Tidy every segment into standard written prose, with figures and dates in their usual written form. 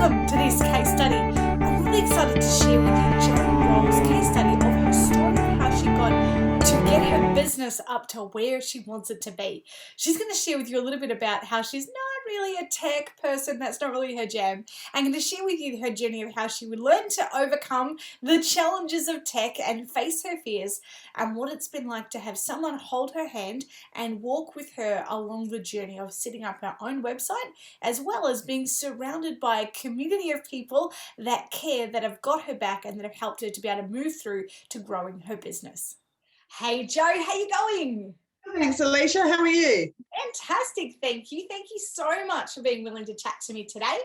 Welcome to this case study. I'm really excited to share with you Jen Roll's case study of her story of how she got to get her business up to where she wants it to be. She's going to share with you a little bit about how she's not really a tech person, that's not really her jam. I'm going to share with you her journey of how she would learn to overcome the challenges of tech and face her fears, and what it's been like to have someone hold her hand and walk with her along the journey of setting up her own website, as well as being surrounded by a community of people that care, that have got her back, and that have helped her to be able to move through to growing her business. Hey Joe, how you going? Thanks, Alicia. How are you? Fantastic, thank you. Thank you so much for being willing to chat to me today.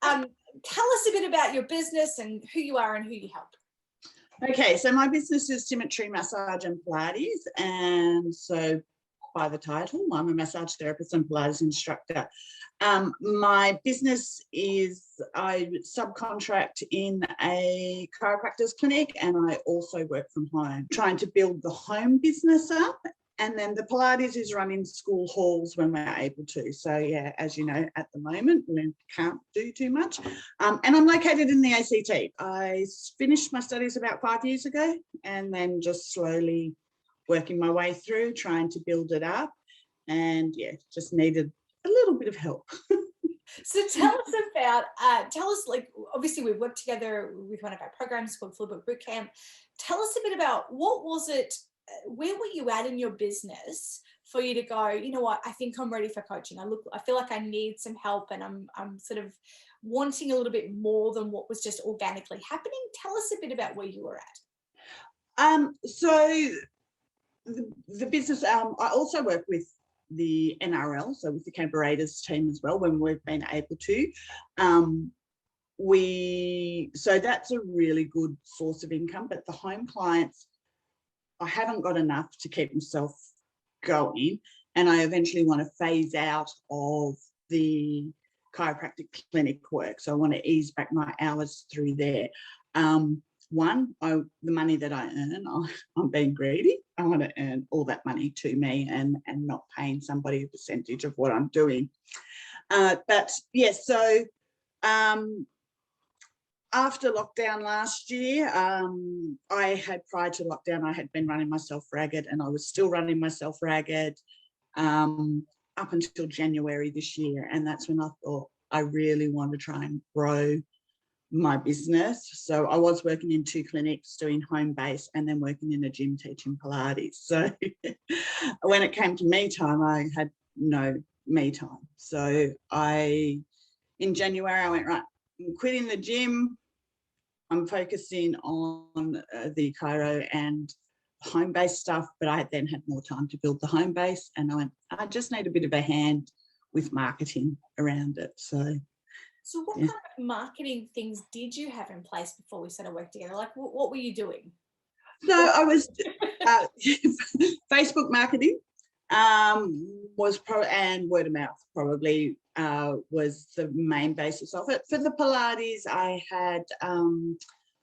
Tell us a bit about your business and who you are and who you help. Okay, so my business is Symmetry Massage and Pilates, and so by the title, I'm a massage therapist and Pilates instructor. My business is I subcontract in a chiropractor's clinic, and I also work from home, trying to build the home business up. And then the Pilates is run in school halls when we're able to. So yeah, as you know, at the moment, we can't do too much. And I'm located in the ACT. I finished my studies about 5 years ago, and then just slowly working my way through, trying to build it up. And yeah, just needed a little bit of help. So tell us, like, obviously we've worked together with one of our programs called Flipbook Bootcamp. Tell us a bit about what was it, where were you at in your business for you to go, you know what, I think I'm ready for coaching. I feel like I need some help, and I'm sort of wanting a little bit more than what was just organically happening. Tell us a bit about where you were at. So the business, I also work with the NRL, so with the Canberra Raiders team as well, when we've been able to. So that's a really good source of income, but the home clients, I haven't got enough to keep myself going, and I eventually want to phase out of the chiropractic clinic work. So I want to ease back my hours through there. The money that I earn, I'm being greedy. I want to earn all that money to me and not paying somebody a percentage of what I'm doing. But yes, so after lockdown last year, prior to lockdown, I had been running myself ragged, and I was still running myself ragged up until January this year. And that's when I thought I really want to try and grow my business. So I was working in 2 clinics doing home base, and then working in a gym teaching Pilates. So when it came to me time, I had no me time. So in January, I went, right, I'm quitting the gym. I'm focusing on the chiro and home-based stuff, but I then had more time to build the home base, and I went, I just need a bit of a hand with marketing around it. So what kind of marketing things did you have in place before we started working together? Like, what were you doing? So I was Facebook marketing and word of mouth probably was the main basis of it. For the Pilates, I had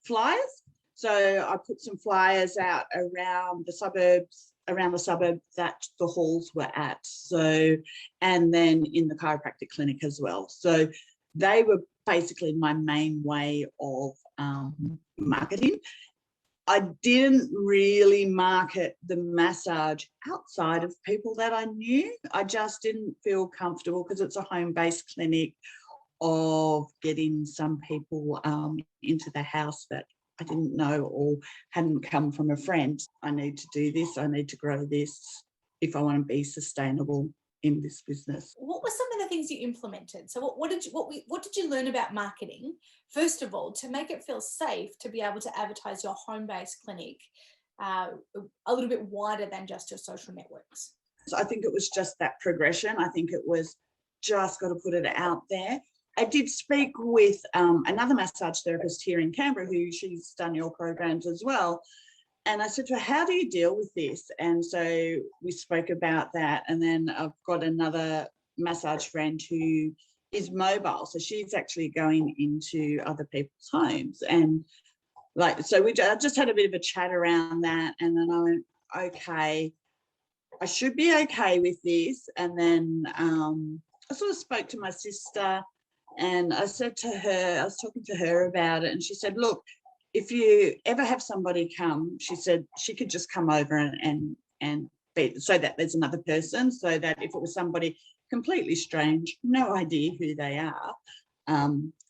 flyers. So I put some flyers out around the suburb that the halls were at. So, and then in the chiropractic clinic as well. So they were basically my main way of marketing. I didn't really market the massage outside of people that I knew. I just didn't feel comfortable, because it's a home-based clinic, of getting some people into the house that I didn't know or hadn't come from a friend. I need to do this. I need to grow this if I want to be sustainable in this business. What were some of the things you implemented? So what did you learn about marketing, first of all, to make it feel safe to be able to advertise your home-based clinic a little bit wider than just your social networks? So I think it was just that progression. I think it was just got to put it out there. I did speak with another massage therapist here in Canberra, who she's done your programs as well. And I said to her, how do you deal with this? And so we spoke about that. And then I've got another massage friend who is mobile. So she's actually going into other people's homes. And so I just had a bit of a chat around that. And then I went, okay, I should be okay with this. And then I sort of spoke to my sister, And I said to her, I was talking to her about it, and she said, look, if you ever have somebody come, she said she could just come over and be, so that there's another person, so that if it was somebody completely strange, no idea who they are,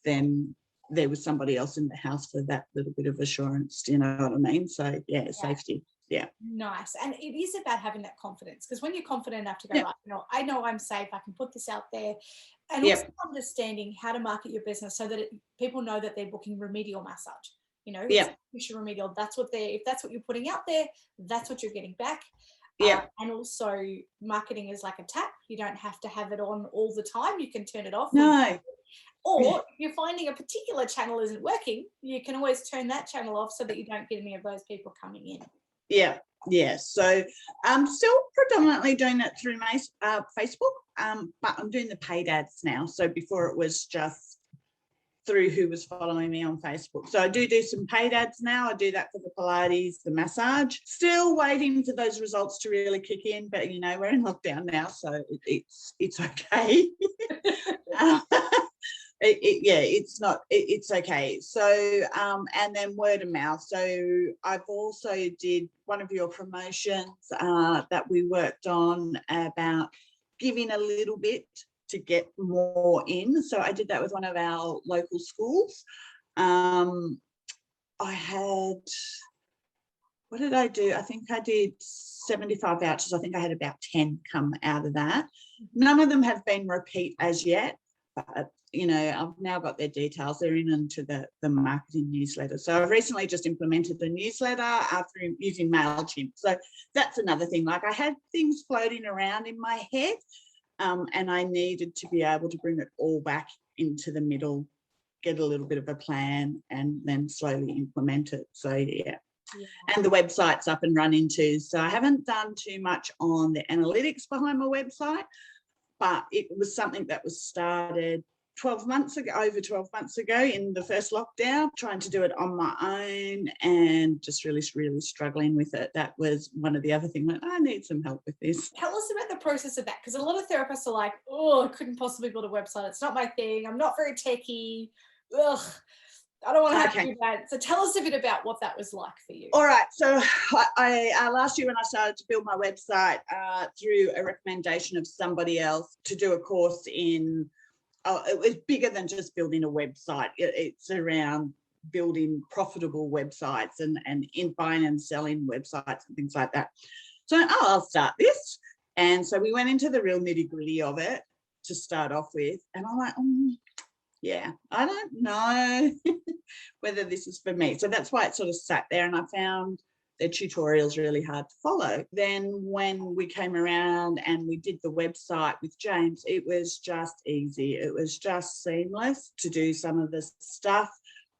then there was somebody else in the house for that little bit of assurance. Do you know what I mean? So yeah, safety. Yeah. Nice. And it is about having that confidence, because when you're confident enough to go, Yep. right, I know I'm safe, I can put this out there. And Yep. also understanding how to market your business so that people know that they're booking Remedial massage. You know, Yep. it's Remedial. That's what if that's what you're putting out there, that's what you're getting back. Yep. And also marketing is like a tap. You don't have to have it on all the time. You can turn it off. No. Or if you're finding a particular channel isn't working, you can always turn that channel off so that you don't get any of those people coming in. Yeah. Yeah. So I'm still predominantly doing it through my Facebook, but I'm doing the paid ads now. So before it was just through who was following me on Facebook. So I do some paid ads now. I do that for the Pilates, the massage. Still waiting for those results to really kick in, but you know, we're in lockdown now, so it's okay. It's okay. So and then word of mouth. So I've also did one of your promotions that we worked on about giving a little bit to get more in. So I did that with one of our local schools. I had, what did I do? I think I did 75 vouchers. I think I had about 10 come out of that. None of them have been repeat as yet, but you know, I've now got their details. They're into the marketing newsletter. So I've recently just implemented the newsletter after using MailChimp. So that's another thing. Like I had things floating around in my head, and I needed to be able to bring it all back into the middle, get a little bit of a plan, and then slowly implement it. So yeah. And the website's up and running too. So I haven't done too much on the analytics behind my website, but it was something that was started 12 months ago, over 12 months ago in the first lockdown, trying to do it on my own and just really, really struggling with it. That was one of the other things. I need some help with this. Tell us about the process of that, because a lot of therapists are like, oh, I couldn't possibly build a website. It's not my thing. I'm not very techie. Ugh, I don't want to have to do that. So tell us a bit about what that was like for you. All right. So I last year when I started to build my website through a recommendation of somebody else to do a course in, it was bigger than just building a website. It's around building profitable websites and in buying and selling websites and things like that. So I'll start this. And so we went into the real nitty gritty of it to start off with. And I'm like, yeah, I don't know whether this is for me. So that's why it sort of sat there, and I found the tutorials really hard to follow. Then when we came around and we did the website with James, it was just easy. It was just seamless to do some of the stuff.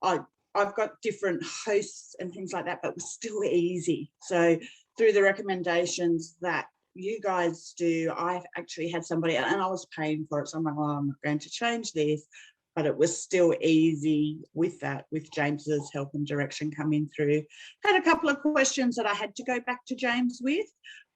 I've got different hosts and things like that, but it was still easy. So through the recommendations that you guys do, I've actually had somebody, and I was paying for it. So I'm like, well, I'm not going to change this. But it was still easy with that, with James's help and direction coming through. Had a couple of questions that I had to go back to James with,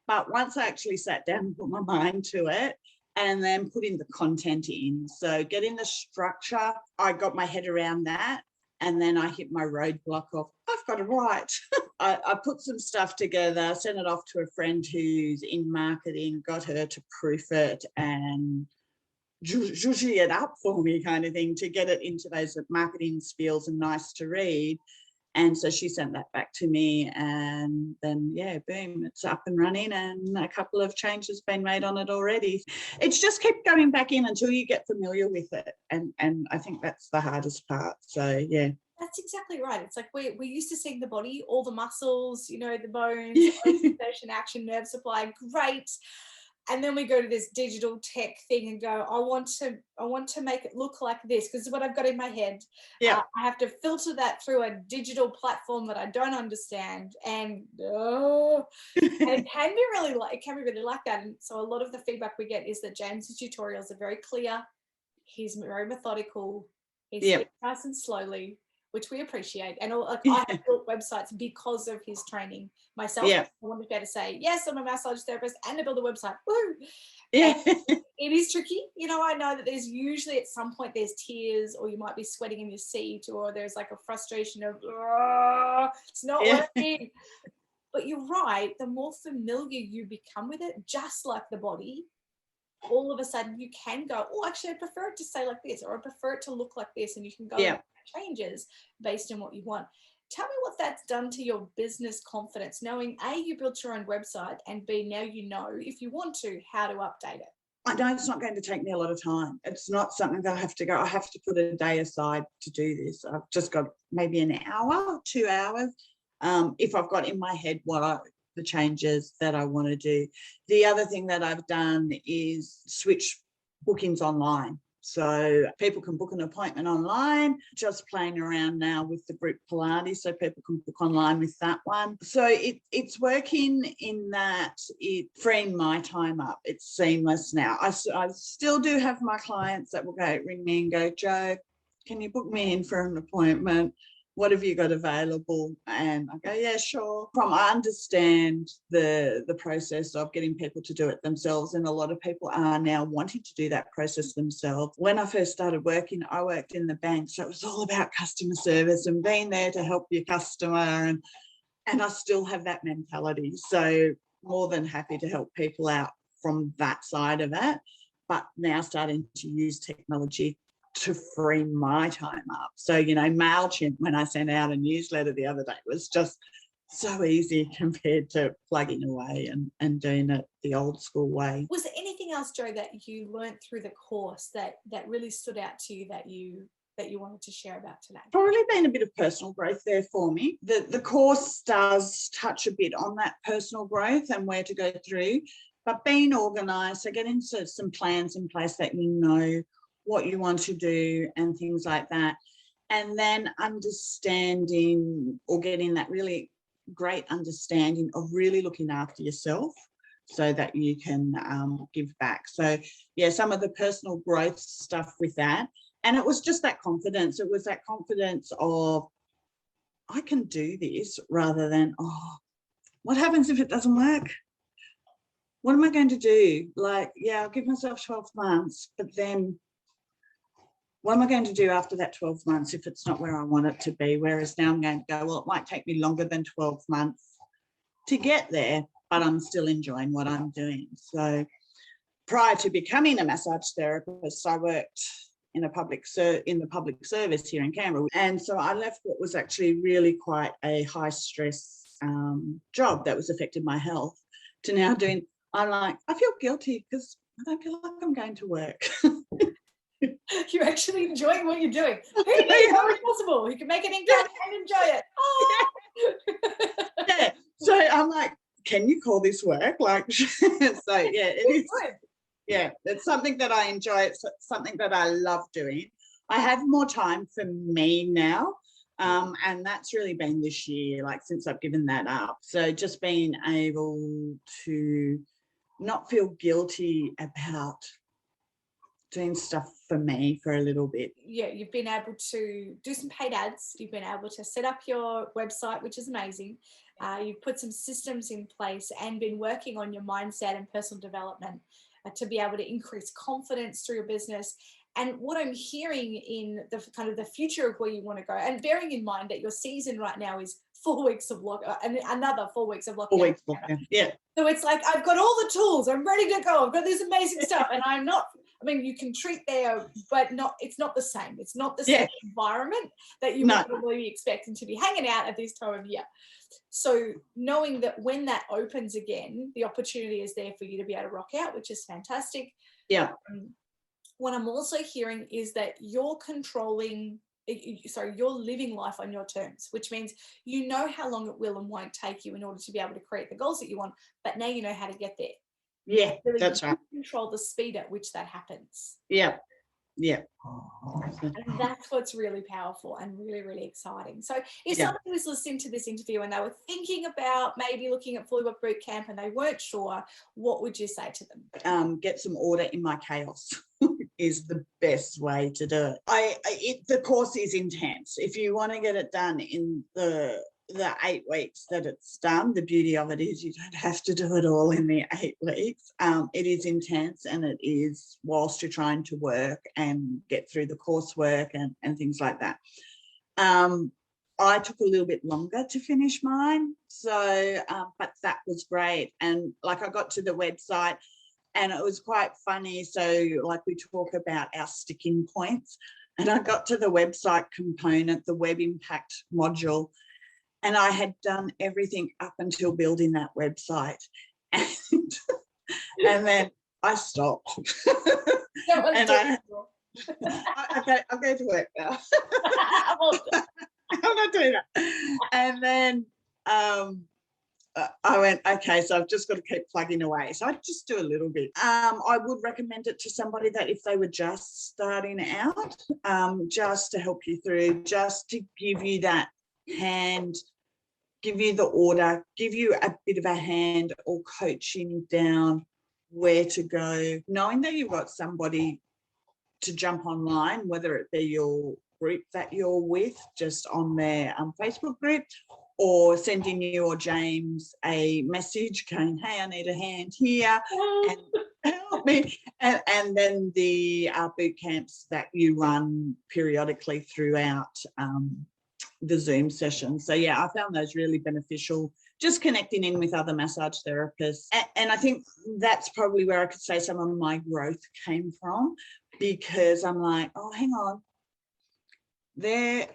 but once I actually sat down and put my mind to it, and then putting the content in. So getting the structure, I got my head around that, and then I hit my roadblock of, I've got to write. I put some stuff together, sent it off to a friend who's in marketing, got her to proof it and zhuzhy it up for me, kind of thing, to get it into those marketing spiels and nice to read. And so she sent that back to me, and then yeah, boom, it's up and running, and a couple of changes been made on it already. It's just kept going back in until you get familiar with it, and I think that's the hardest part. So yeah. That's exactly right. It's like we're used to seeing the body, all the muscles, you know, the bones, sensation, action, nerve supply, great. And then we go to this digital tech thing and go, I want to make it look like this, because this is what I've got in my head. Yeah. I have to filter that through a digital platform that I don't understand, and it can be really like that. And so a lot of the feedback we get is that James's tutorials are very clear. He's very methodical. He's nice and slowly. which we appreciate. And like, Yeah. I built websites because of his training myself. Yeah. I wanted to be able to say, yes, I'm a massage therapist and I build a website. Woo! Yeah. It is tricky. You know, I know that there's usually at some point there's tears, or you might be sweating in your seat, or there's like a frustration of, it's not Yeah. working. But you're right, the more familiar you become with it, just like the body, all of a sudden you can go, oh, actually, I prefer it to say like this, or I prefer it to look like this. And you can go Yeah. changes based on what you want. Tell me what that's done to your business confidence, knowing A, you built your own website, and B, now you know, if you want to, how to update it. I know it's not going to take me a lot of time. It's not something that I have to put a day aside to do this. I've just got maybe an hour, 2 hours, if I've got in my head the changes that I want to do. The other thing that I've done is switch bookings online. So people can book an appointment online, just playing around now with the group Pilates, so people can book online with that one. So it's working in that it's freeing my time up. It's seamless now. I still do have my clients that will ring me and go, Jo, can you book me in for an appointment? What have you got available? And I go, yeah, sure. I understand the process of getting people to do it themselves, and a lot of people are now wanting to do that process themselves. When I first started working, I worked in the bank, so it was all about customer service and being there to help your customer, and I still have that mentality. So more than happy to help people out from that side of it, but now starting to use technology to free my time up. So, MailChimp, when I sent out a newsletter the other day, was just so easy compared to plugging away and doing it the old school way. Was there anything else, Jo, that you learned through the course that really stood out to you that you wanted to share about today? Probably been a bit of personal growth there for me. The course does touch a bit on that personal growth and where to go through, but being organised, so getting some plans in place that you know what you want to do and things like that. And then understanding, or getting that really great understanding of really looking after yourself so that you can give back. So yeah, some of the personal growth stuff with that. And it was just that confidence. It was that confidence of, I can do this, rather than, oh, what happens if it doesn't work? What am I going to do? Like, yeah, I'll give myself 12 months, but then what am I going to do after that 12 months if it's not where I want it to be? Whereas now I'm going to go, well, it might take me longer than 12 months to get there, but I'm still enjoying what I'm doing. So prior to becoming a massage therapist, I worked in the public service here in Canberra. And so I left what was actually really quite a high stress job that was affecting my health, to now I'm like, I feel guilty because I don't feel like I'm going to work. You're actually enjoying what you're doing. Who knew how it's possible? You can make an income and enjoy it. Oh. Yeah. So I'm like, can you call this work? Like, so yeah, it is. Yeah, it's something that I enjoy. It's something that I love doing. I have more time for me now. And that's really been this year, like since I've given that up. So just being able to not feel guilty about doing stuff for me for a little bit. Yeah, you've been able to do some paid ads. You've been able to set up your website, which is amazing. You've put some systems in place and been working on your mindset and personal development to be able to increase confidence through your business. And what I'm hearing in the kind of the future of where you want to go, and bearing in mind that your season right now is 4 weeks of lockdown, and another 4 weeks of lockdown. 4 weeks lockdown. Yeah. So it's like, I've got all the tools, I'm ready to go, I've got this amazing stuff, and I'm not, I mean, you can treat there, but it's not the same. It's not the same environment that you would probably be expecting to be hanging out at this time of year. So knowing that when that opens again, the opportunity is there for you to be able to rock out, which is fantastic. Yeah. What I'm also hearing is that you're living life on your terms, which means you know how long it will and won't take you in order to be able to create the goals that you want, but now you know how to get there. Yeah, really, that's right. Control the speed at which that happens. Yeah. Yeah. And that's what's really powerful and really, really exciting. So if somebody was listening to this interview and they were thinking about maybe looking at Fully Booked Boot Camp and they weren't sure, what would you say to them? Get some order in my chaos. is the best way to do it. The course is intense. If you want to get it done in the 8 weeks that it's done, the beauty of it is you don't have to do it all in the 8 weeks. It is intense, and it is whilst you're trying to work and get through the coursework and things like that. I took a little bit longer to finish mine, so but that was great. And like, I got to the website and it was quite funny. So like, we talk about our sticking points, and I got to the website component, the web impact module, and I had done everything up until building that website. And then I stopped. And I'll go to work now. I'm not doing that. And then I went, okay, so I've just got to keep plugging away. So I just do a little bit. I would recommend it to somebody that if they were just starting out, just to help you through, just to give you that hand, give you the order, give you a bit of a hand, or coaching down where to go, knowing that you've got somebody to jump online, whether it be your group that you're with, just on their Facebook group, or sending you or James a message going, hey, I need a hand here and help me. And then the boot camps that you run periodically throughout the Zoom session. So yeah, I found those really beneficial, just connecting in with other massage therapists. And I think that's probably where I could say some of my growth came from, because I'm like, oh, hang on, they're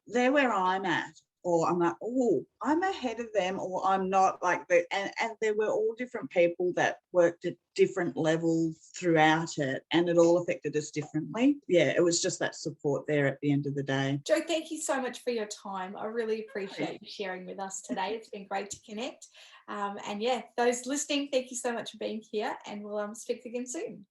where I'm at, or I'm like, oh, I'm ahead of them, or I'm not, like that. And there were all different people that worked at different levels throughout it, and it all affected us differently. Yeah, it was just that support there at the end of the day. Jo, thank you so much for your time. I really appreciate you sharing with us today. It's been great to connect. And yeah, those listening, thank you so much for being here, and we'll speak again soon.